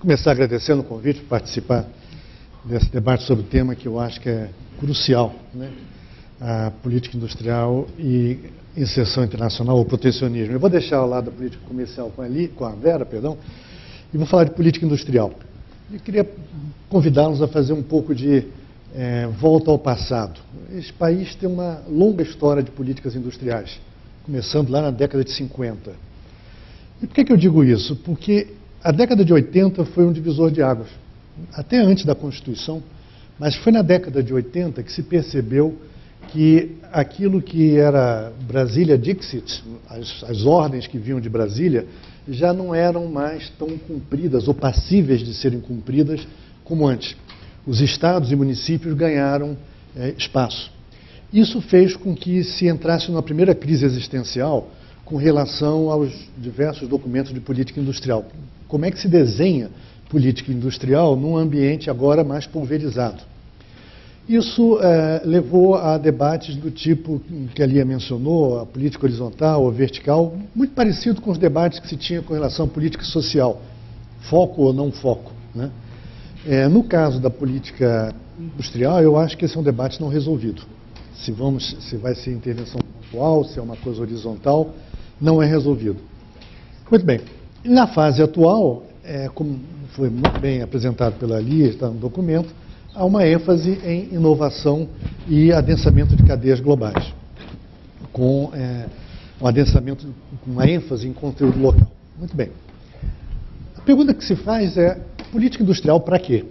começar agradecendo o convite para participar desse debate sobre o tema que eu acho que é crucial, né? A política industrial e inserção internacional, ou protecionismo. Eu vou deixar ao lado da política comercial com a Vera, e vou falar de política industrial. Eu queria convidá-los a fazer um pouco de volta ao passado. Esse país tem uma longa história de políticas industriais, começando lá na década de 50. E por que eu digo isso? Porque a década de 80 foi um divisor de águas, até antes da Constituição, mas foi na década de 80 que se percebeu que aquilo que era Brasília Dixit, as ordens que vinham de Brasília, já não eram mais tão cumpridas ou passíveis de serem cumpridas como antes. Os estados e municípios ganharam espaço. Isso fez com que se entrasse numa primeira crise existencial com relação aos diversos documentos de política industrial. Como é que se desenha política industrial num ambiente agora mais pulverizado? Isso levou a debates do tipo que a Lia mencionou, a política horizontal ou vertical, muito parecido com os debates que se tinha com relação à política social, foco ou não foco, né? No caso da política industrial, eu acho que esse é um debate não resolvido. Se vai ser intervenção pontual, se é uma coisa horizontal, não é resolvido. Muito bem. Na fase atual, como foi muito bem apresentado pela Lia, está no documento, há uma ênfase em inovação e adensamento de cadeias globais, com um adensamento, com uma ênfase em conteúdo local. Muito bem. A pergunta que se faz é, política industrial para quê?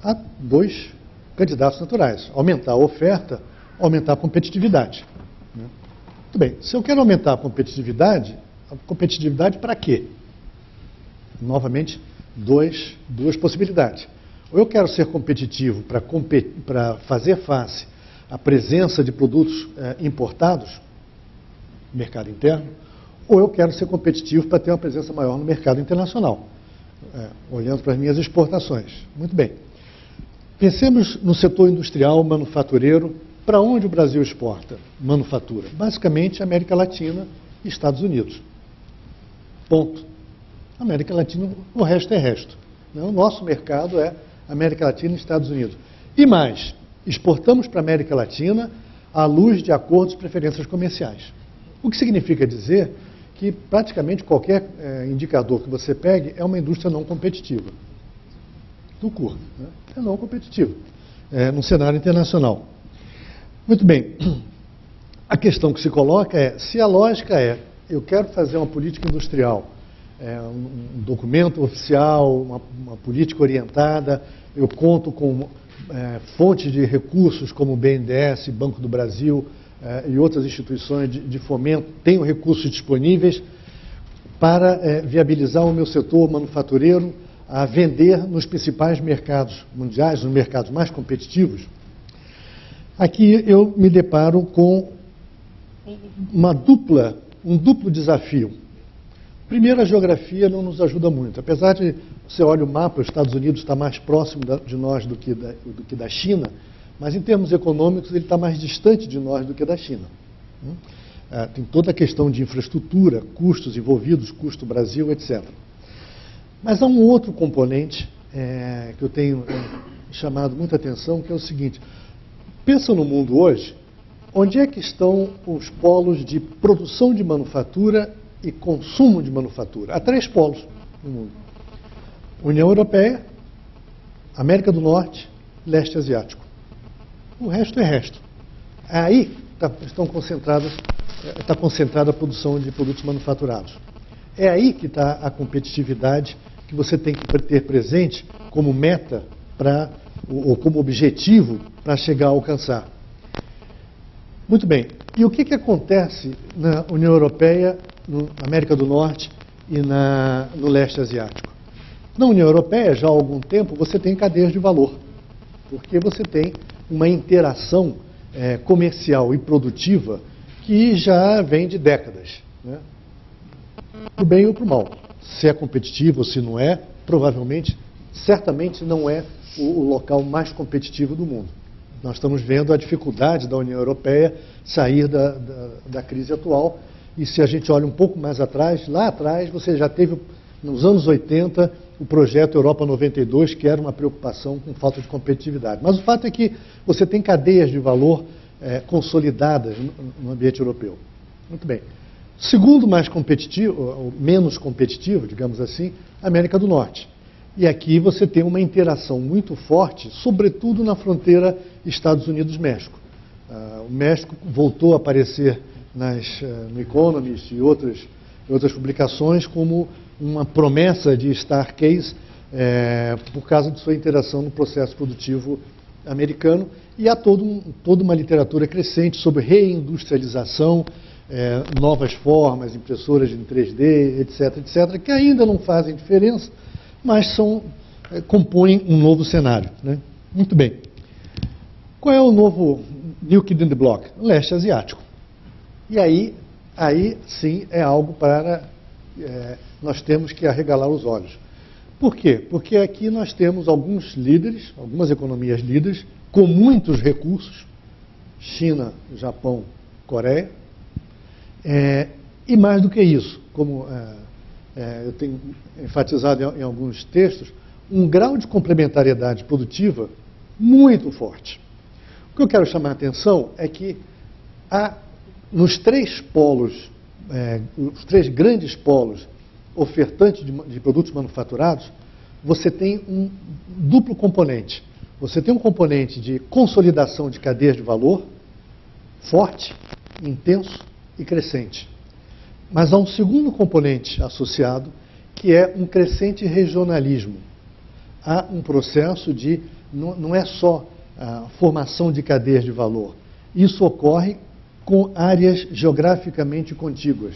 Há dois candidatos naturais, aumentar a oferta, aumentar a competitividade. Muito bem, se eu quero aumentar a competitividade para quê? Novamente, duas possibilidades. Ou eu quero ser competitivo para fazer face à presença de produtos importados no mercado interno, ou eu quero ser competitivo para ter uma presença maior no mercado internacional, olhando para as minhas exportações. Muito bem. Pensemos no setor industrial, manufatureiro. Para onde o Brasil exporta manufatura? Basicamente, América Latina e Estados Unidos. Ponto. América Latina, o resto é resto. O nosso mercado é América Latina e Estados Unidos. E mais, exportamos para a América Latina à luz de acordos de preferências comerciais. O que significa dizer que praticamente qualquer indicador que você pegue é uma indústria não competitiva. Do curto, né? É não competitivo, no cenário internacional. Muito bem. A questão que se coloca é, se a lógica é, eu quero fazer uma política industrial, um documento oficial, uma política orientada, eu conto com fontes de recursos como o BNDES, Banco do Brasil e outras instituições de fomento, tenho recursos disponíveis para viabilizar o meu setor manufatureiro a vender nos principais mercados mundiais, nos mercados mais competitivos. Aqui eu me deparo com um duplo desafio. Primeiro, a geografia não nos ajuda muito. Apesar de você olha o mapa, os Estados Unidos está mais próximo de nós do que da China, mas em termos econômicos ele está mais distante de nós do que da China. Tem toda a questão de infraestrutura, custos envolvidos, custo Brasil, etc. Mas há um outro componente que eu tenho chamado muita atenção, que é o seguinte. Pensa no mundo hoje, onde é que estão os polos de produção de manufatura e consumo de manufatura? Há 3 polos no mundo. União Europeia, América do Norte, Leste Asiático. O resto é resto. Aí está concentrada a produção de produtos manufaturados. É aí que está a competitividade que você tem que ter presente como meta ou como objetivo para chegar a alcançar. Muito bem. E o que acontece na União Europeia, na América do Norte e no Leste Asiático? Na União Europeia, já há algum tempo, você tem cadeias de valor, porque você tem uma interação comercial e produtiva que já vem de décadas, né? Para o bem ou para o mal. Se é competitivo ou se não é, provavelmente, certamente não é o local mais competitivo do mundo. Nós estamos vendo a dificuldade da União Europeia sair da crise atual, e se a gente olha um pouco mais atrás, lá atrás você já teve nos anos 80, o projeto Europa 92, que era uma preocupação com falta de competitividade. Mas o fato é que você tem cadeias de valor consolidadas no ambiente europeu. Muito bem. Segundo mais competitivo, ou menos competitivo, digamos assim, a América do Norte. E aqui você tem uma interação muito forte, sobretudo na fronteira Estados Unidos-México. O México voltou a aparecer no Economist e outras publicações como uma promessa de star case por causa de sua interação no processo produtivo americano. E há toda uma literatura crescente sobre reindustrialização, novas formas, impressoras em 3D, etc., que ainda não fazem diferença, mas compõem um novo cenário, né? Muito bem. Qual é o novo New Kid in the Block? O leste asiático. E aí sim é algo para nós temos que arregalar os olhos. Por quê? Porque aqui nós temos alguns líderes, algumas economias líderes, com muitos recursos, China, Japão, Coreia, e mais do que isso, como eu tenho enfatizado em alguns textos, um grau de complementariedade produtiva muito forte. O que eu quero chamar a atenção é que nos três polos, os três grandes polos ofertantes de produtos manufaturados, você tem um duplo componente. Você tem um componente de consolidação de cadeias de valor forte, intenso e crescente. Mas há um segundo componente associado, que é um crescente regionalismo. Há um processo não é só a formação de cadeias de valor. Isso ocorre com áreas geograficamente contíguas,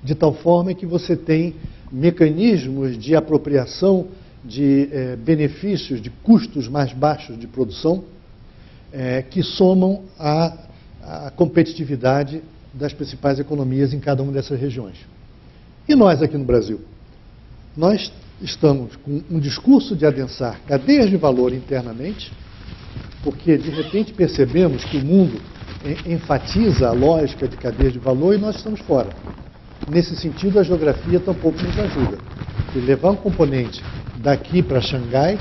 de tal forma que você tem mecanismos de apropriação de benefícios, de custos mais baixos de produção, que somam à competitividade das principais economias em cada uma dessas regiões. E nós aqui no Brasil? Nós estamos com um discurso de adensar cadeias de valor internamente, porque de repente percebemos que o mundo enfatiza a lógica de cadeias de valor e nós estamos fora. Nesse sentido, a geografia tampouco nos ajuda. E levar um componente daqui para Xangai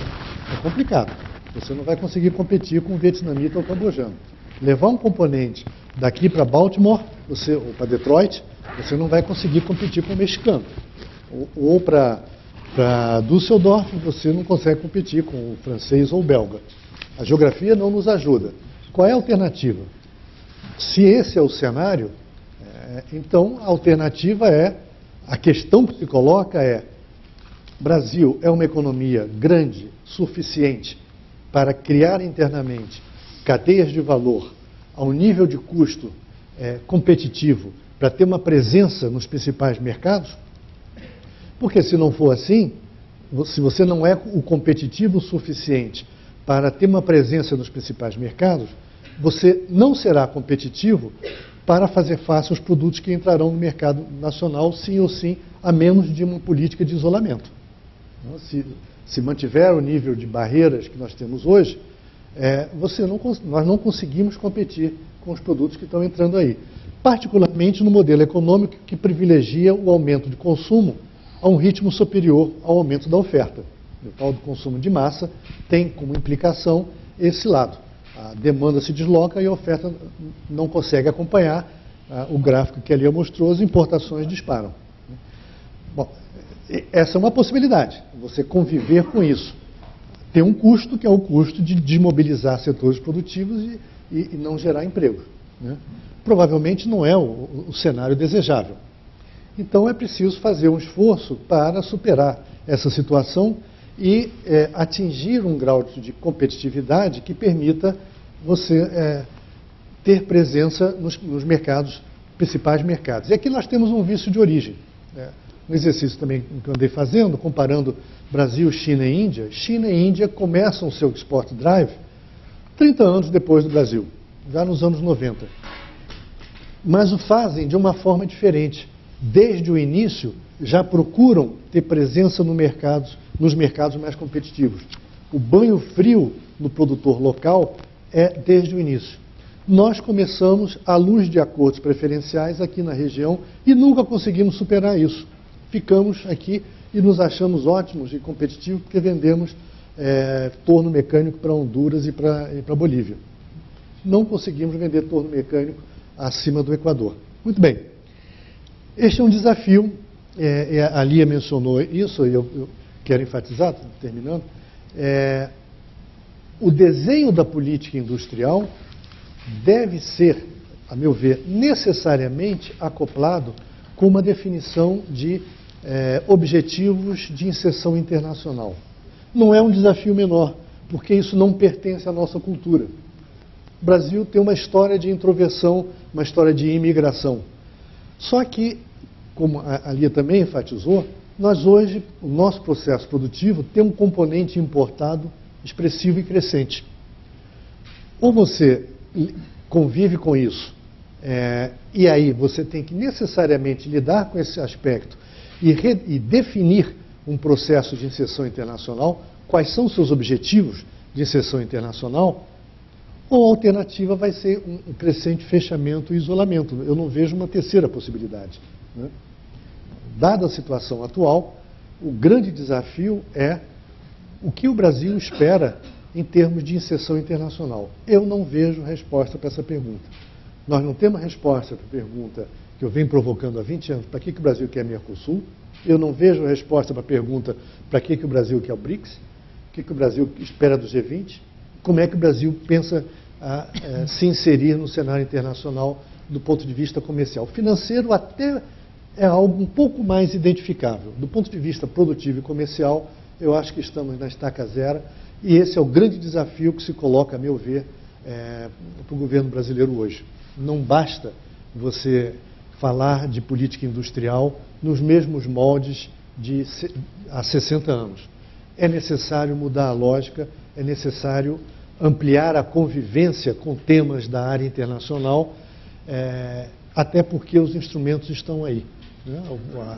é complicado. Você não vai conseguir competir com o vietnamita ou o cambojano. Levar um componente daqui para Baltimore, ou para Detroit, você não vai conseguir competir com o mexicano. Ou para Düsseldorf, você não consegue competir com o francês ou o belga. A geografia não nos ajuda. Qual é a alternativa? Se esse é o cenário, então a alternativa a questão que se coloca Brasil é uma economia grande, suficiente para criar internamente cadeias de valor a um nível de custo competitivo para ter uma presença nos principais mercados? Porque se não for assim, se você não é o competitivo suficiente para ter uma presença nos principais mercados, você não será competitivo para fazer face aos produtos que entrarão no mercado nacional, sim ou sim, a menos de uma política de isolamento. Se mantiver o nível de barreiras que nós temos hoje, nós não conseguimos competir com os produtos que estão entrando aí. Particularmente no modelo econômico que privilegia o aumento de consumo a um ritmo superior ao aumento da oferta. O tal do consumo de massa tem como implicação esse lado. A demanda se desloca e a oferta não consegue acompanhar. O gráfico que ali eu mostrou, as importações disparam. Bom, essa é uma possibilidade, você conviver com isso. Tem um custo, que é o custo de desmobilizar setores produtivos e não gerar emprego, né? Provavelmente não é o cenário desejável. Então é preciso fazer um esforço para superar essa situação e atingir um grau de competitividade que permita você ter presença nos mercados, principais mercados. E aqui nós temos um vício de origem. Um exercício também que eu andei fazendo, comparando Brasil, China e Índia. China e Índia começam o seu export drive 30 anos depois do Brasil, já nos anos 90. Mas o fazem de uma forma diferente. Desde o início, já procuram ter presença nos mercados mais competitivos. O banho frio no produtor local é desde o início. Nós começamos à luz de acordos preferenciais aqui na região e nunca conseguimos superar isso. ficamos aqui e nos achamos ótimos e competitivos porque vendemos torno mecânico para Honduras e para Bolívia. Não conseguimos vender torno mecânico acima do Equador. Muito bem. Este é um desafio, a Lia mencionou isso, e eu quero enfatizar, terminando, o desenho da política industrial deve ser, a meu ver, necessariamente acoplado com uma definição de objetivos de inserção internacional. Não é um desafio menor, porque isso não pertence à nossa cultura. O Brasil tem uma história de introversão, uma história de imigração. Só que, como a Lia também enfatizou, nós hoje, o nosso processo produtivo tem um componente importado expressivo e crescente. Ou você convive com isso, e aí você tem que necessariamente lidar com esse aspecto e definir um processo de inserção internacional, quais são os seus objetivos de inserção internacional, ou a alternativa vai ser um crescente fechamento e isolamento. Eu não vejo uma terceira possibilidade, né? Dada a situação atual, o grande desafio é o que o Brasil espera em termos de inserção internacional. Eu não vejo resposta para essa pergunta. Nós não temos resposta para a pergunta que eu venho provocando há 20 anos, para que o Brasil quer Mercosul? Eu não vejo resposta para a pergunta para que o Brasil quer o BRICS? O que o Brasil espera do G20? Como é que o Brasil pensa se inserir no cenário internacional do ponto de vista comercial? O financeiro até é algo um pouco mais identificável. Do ponto de vista produtivo e comercial, eu acho que estamos na estaca zero, e esse é o grande desafio que se coloca, a meu ver, para o governo brasileiro hoje. Não basta você falar de política industrial nos mesmos moldes de há 60 anos. É necessário mudar a lógica, é necessário ampliar a convivência com temas da área internacional, até porque os instrumentos estão aí, né?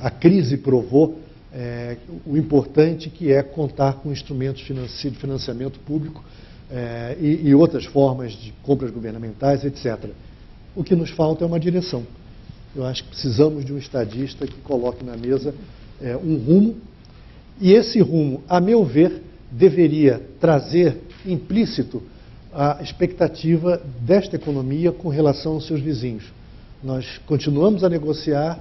A crise provou o importante que é contar com instrumentos de financiamento público e outras formas de compras governamentais, etc. O que nos falta é uma direção. Eu acho que precisamos de um estadista que coloque na mesa um rumo, e esse rumo, a meu ver, deveria trazer implícito a expectativa desta economia com relação aos seus vizinhos. Nós continuamos a negociar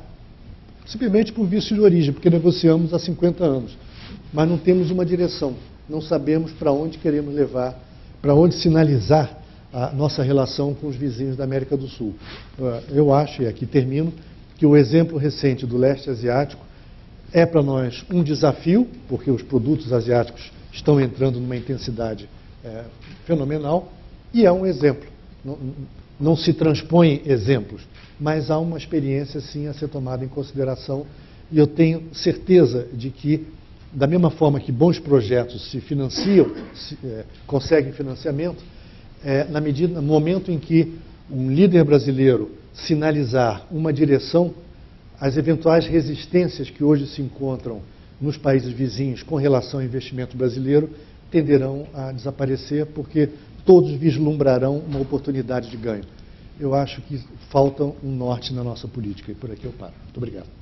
simplesmente por vício de origem, porque negociamos há 50 anos, mas não temos uma direção, não sabemos para onde queremos levar, para onde sinalizar a nossa relação com os vizinhos da América do Sul. Eu acho, e aqui termino, que o exemplo recente do leste asiático é para nós um desafio, porque os produtos asiáticos estão entrando numa intensidade fenomenal, e é um exemplo. Não se transpõem exemplos, mas há uma experiência, sim, a ser tomada em consideração, e eu tenho certeza de que, da mesma forma que bons projetos se financiam, conseguem financiamento, no momento em que um líder brasileiro sinalizar uma direção, as eventuais resistências que hoje se encontram nos países vizinhos com relação ao investimento brasileiro tenderão a desaparecer, porque todos vislumbrarão uma oportunidade de ganho. Eu acho que falta um norte na nossa política, e por aqui eu paro. Muito obrigado.